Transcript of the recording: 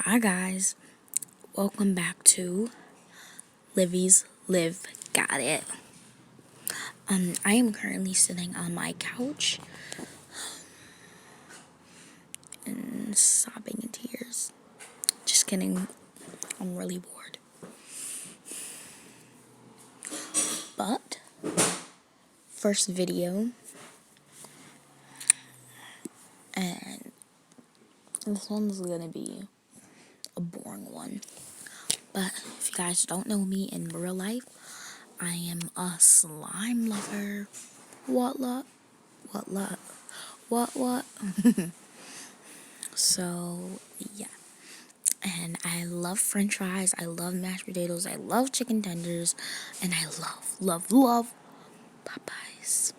Hi guys, welcome back to Livy's Live Got It. I am currently sitting on my couch and sobbing in tears. Just kidding, I'm really bored. But first video, and this one's gonna be a boring one. But if you guys don't know me in real life, I am a slime lover. What? So, yeah. And I love french fries, I love mashed potatoes, I love chicken tenders, and I love Popeyes.